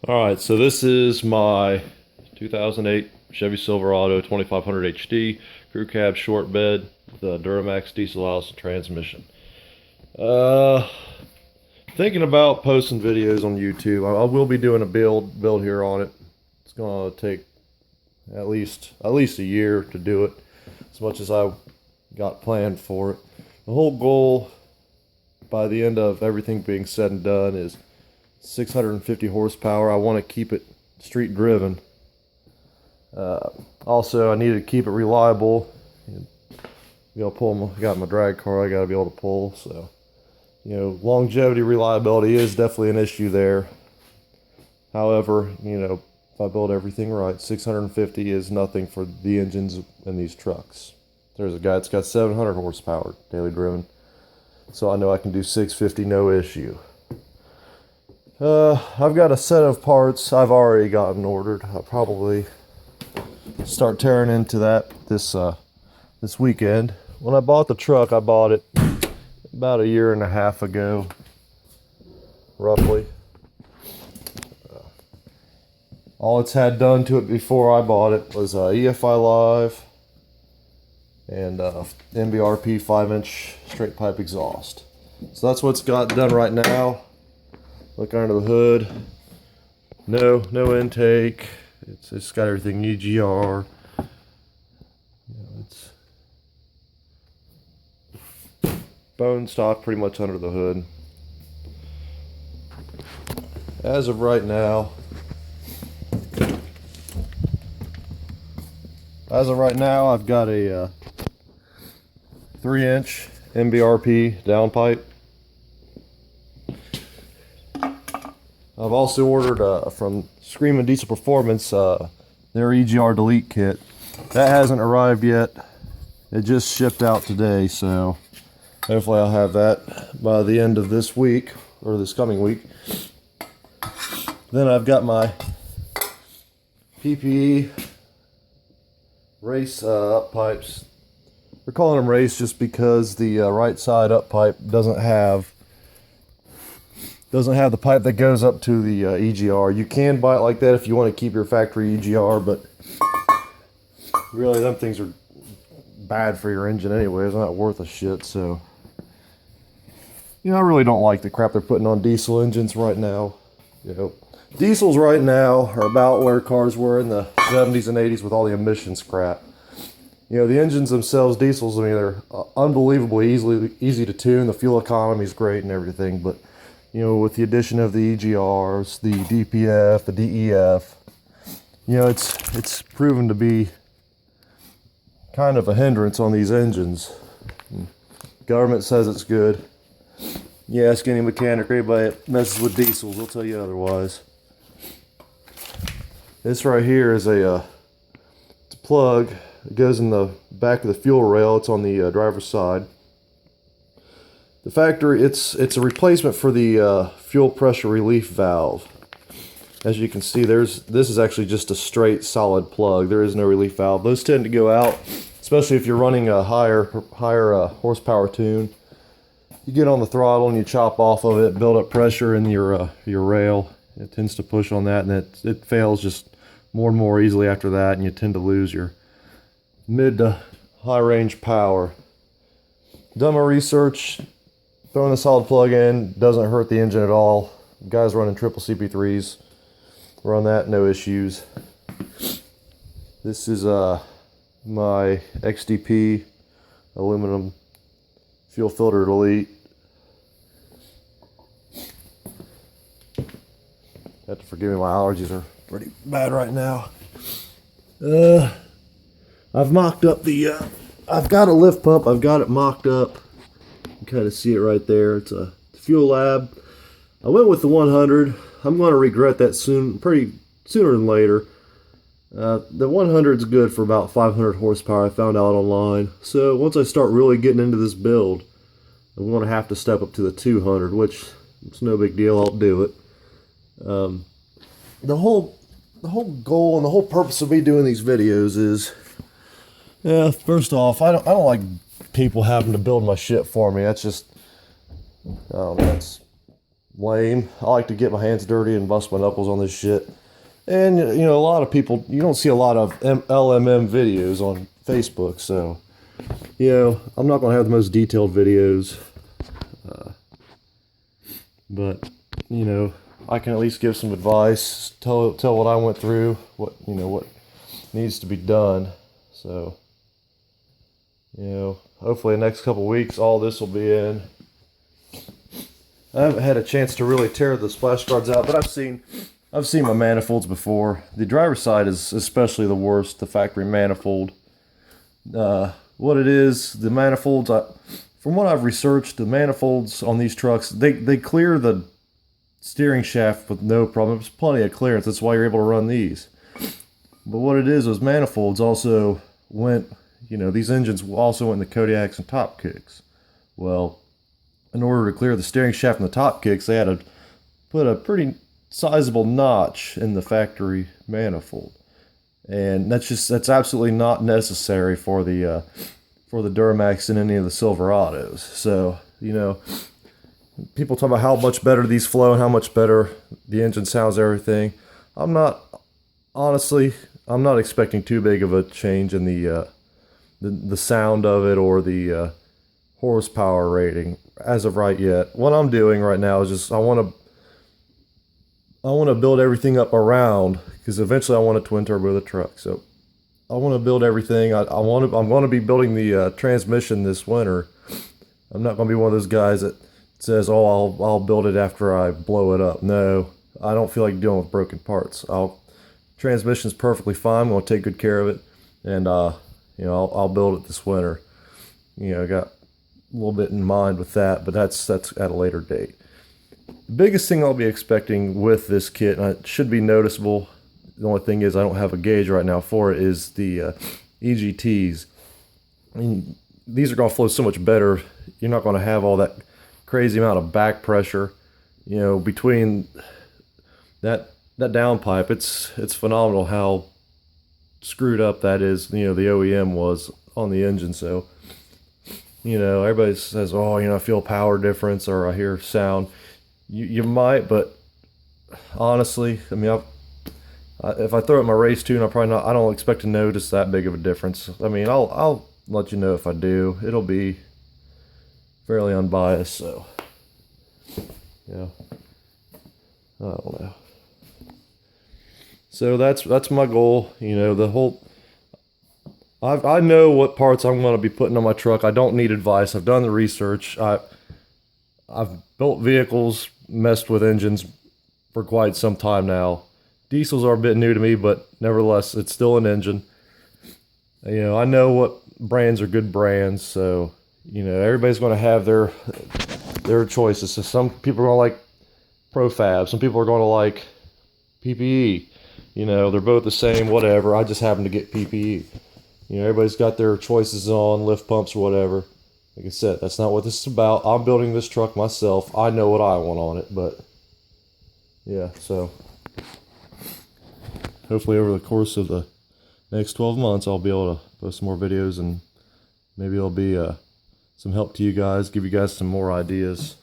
Alright, so this is my 2008 Chevy Silverado 2500 HD crew cab short bed with a Duramax diesel Allison transmission. Uh, Thinking about posting videos on YouTube. I will be doing a build here on it. It's gonna take at least a year to do it, as much as I got planned for it. The whole goal by the end of everything being said and done is 650 horsepower. I want to keep it street driven. Also, I need to keep it reliable. I got my drag car I got to be able to pull. So, longevity, reliability is definitely an issue there. However, if I build everything right, 650 is nothing for the engines in these trucks. There's a guy that's got 700 horsepower daily driven. So I know I can do 650 no issue. I've got a set of parts I've already gotten ordered. I'll probably start tearing into that this weekend. When I bought the truck, I bought it about a year and a half ago, roughly. All it's had done to it before I bought it was EFI Live and MBRP 5-inch straight pipe exhaust. So that's what's got done right now. Look under the hood. No intake. It's got everything EGR. It's bone stock pretty much under the hood. As of right now, I've got a 3-inch MBRP downpipe. I've also ordered from Screamin' Diesel Performance their EGR delete kit. That hasn't arrived yet. It just shipped out today, so hopefully I'll have that by the end of this week, or this coming week. Then I've got my PPE race up pipes. We're calling them race just because the right side up pipe doesn't have the pipe that goes up to the EGR. You can buy it like that if you want to keep your factory EGR, but really them things are bad for your engine anyway. It's not worth a shit. So I really don't like the crap they're putting on diesel engines right now. Diesels right now are about where cars were in the 70s and 80s with all the emissions crap. The engines themselves, diesels, I mean, they're unbelievably easy to tune. The fuel economy is great and everything, but with the addition of the EGRs, the DPF, the DEF, it's proven to be kind of a hindrance on these engines. Government says it's good. You ask any mechanic or anybody that messes with diesels, they'll tell you otherwise. This right here is it's a plug. It goes in the back of the fuel rail. It's on the driver's side. The factory, it's a replacement for the fuel pressure relief valve. As you can see, this is actually just a straight solid plug. There is no relief valve. Those tend to go out, especially if you're running a higher horsepower tune. You get on the throttle and you chop off of it, build up pressure in your rail. It tends to push on that, and it fails just more and more easily after that, and you tend to lose your mid to high range power. Done my research. Throwing a solid plug in doesn't hurt the engine at all. Guys running triple CP3s run that, no issues. This is my XDP aluminum fuel filter delete. Have to forgive me, my allergies are pretty bad right now. I've mocked up I've got a lift pump. I've got it mocked up. You can kind of see it right there. It's a Fuel Lab. I went with the 100. I'm going to regret that sooner than later. The 100 is good for about 500 horsepower. I found out online. So once I start really getting into this build, I'm going to have to step up to the 200, which it's no big deal. I'll do it. The whole goal and the whole purpose of me doing these videos is, first off, I don't like people having to build my shit for me. That's just, lame. I like to get my hands dirty and bust my knuckles on this shit. And, you know, a lot of people, you don't see a lot of LMM videos on Facebook, so, you know, I'm not going to have the most detailed videos, but, you know, I can at least give some advice, tell what I went through, what needs to be done. So, you know, hopefully the next couple weeks all this will be in. I haven't had a chance to really tear the splash guards out, but I've seen my manifolds before. The driver's side is especially the worst, the factory manifold. What it is, the manifolds, from what I've researched, the manifolds on these trucks, they clear the steering shaft with no problem. There's plenty of clearance. That's why you're able to run these. But what it is, those manifolds also went, you know, these engines also went in the Kodiaks and top kicks. Well, in order to clear the steering shaft and the top kicks, they had to put a pretty sizable notch in the factory manifold. And that's absolutely not necessary for the Duramax and any of the Silverados. So, you know, people talk about how much better these flow and how much better the engine sounds, everything. I'm not expecting too big of a change in the sound of it or the horsepower rating as of right yet. What I'm doing right now is just I want to build everything up around, because eventually I want to twin turbo the truck. So I want to build everything. I'm going to be building the transmission this winter. I'm not going to be one of those guys that says, "Oh, I'll build it after I blow it up." No, I don't feel like dealing with broken parts. Transmission's perfectly fine. I'm going to take good care of it, and you know, I'll build it this winter. You know, I got a little bit in mind with that, but that's at a later date. The biggest thing I'll be expecting with this kit, and it should be noticeable, the only thing is I don't have a gauge right now for it, is the EGTs. I mean, these are going to flow so much better. You're not going to have all that crazy amount of back pressure, you know, between that downpipe. It's phenomenal how screwed up that is, you know, the OEM was on the engine. So, you know, everybody says, "Oh, you know, I feel power difference," or "I hear sound." You might, but honestly, I mean, if I throw it in my race tune, I don't expect to notice that big of a difference. I mean, I'll let you know if I do. It'll be fairly unbiased, so, yeah, I don't know. So that's my goal. You know, I know what parts I'm going to be putting on my truck. I don't need advice. I've done the research. I've built vehicles, messed with engines for quite some time now. Diesels are a bit new to me, but nevertheless, it's still an engine. You know, I know what brands are good brands, so, you know, everybody's going to have their choices. So some people are going to like Profab, some people are going to like PPE. You know, they're both the same, whatever. I just happen to get PPE. You know, everybody's got their choices on lift pumps or whatever. Like I said, that's not what this is about. I'm building this truck myself. I know what I want on it, but yeah, so hopefully over the course of the next 12 months, I'll be able to post some more videos, and maybe it'll be some help to you guys, give you guys some more ideas.